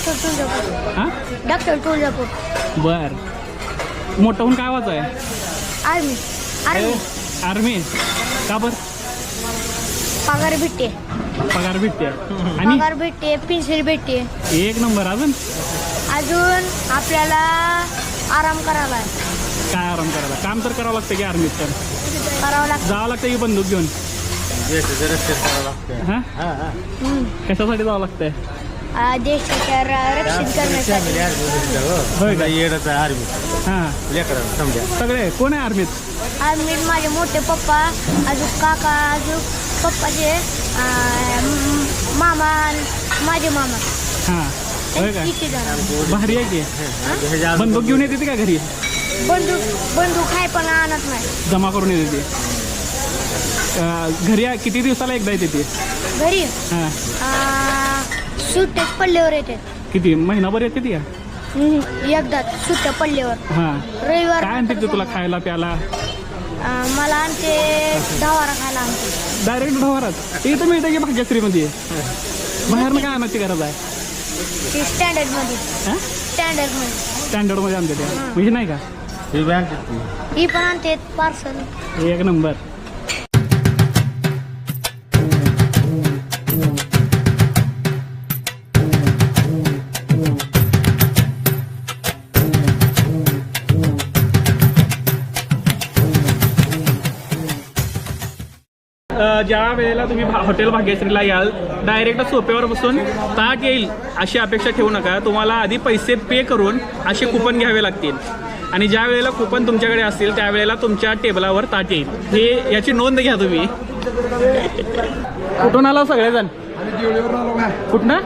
Doctor Tuljapur. हां doctor Tuljapur. बर. मोठं होऊन काय वाचाय? आर्मी. आर्मी. आर्मी. का बर? पगार भेटते. पगार भेटते आणि पगार भेटते, पेन्सिल भेटते. एक नंबर. अजून आपल्याला आराम करायला काय आराम करायला? काम तर करावं लागतं की आर्मीत तर करावं लागतं. जावं लागतं की बंदूक घेऊन. हां कशासाठी जावं लागतंय? देशाच्या रक्षण करण्यासाठी. होय का? हां सगळे कोण आहे आर्मीत? आर्मीत माझे मोठे पप्पा, अजून काका, अजून पप्पाचे मामा, माझे मामा. हां होय का? किती जण? भारी आहे की. बंदूक घेऊन येते का घरी? बंदूक आहे पण आणत नाही. जमा करून येते ती. घरी किती दिवसाला एकदा येते ती? घरी हां सुट्ट्याच पडल्यावर येते. किती महिनाभर येते ती? एकदा सुट्ट्या पडल्यावर. हां रविवार काय आणते ते तुला खायला प्यायला? मला आणते ढवारा खायला आणते. डायरेक्ट ढवारात इथं मिळतं की भाग्यश्रीमध्ये? बाहेरनं काय आणायची गरज आहे? ते स्टँडर्डमध्ये. हां स्टँडर्डमध्ये. स्टँडर्डमध्ये आणते त्या म्हणजे नाही का? ही पण आणते पार्सल. एक नंबर. ज्या वेळेला तुम्ही हॉटेल भाग्यश्रीला याल डायरेक्ट सोप्यावर बसून ताट येईल अशी अपेक्षा ठेवू नका. तुम्हाला आधी पैसे पे करून असे कुपन घ्यावे लागतील आणि ज्या वेळेला कुपन तुमच्याकडे असतील त्यावेळेला तुमच्या टेबलावर ताट येईल. हे याची नोंद घ्या तुम्ही. कुठून आला सगळेजण? कुठनं?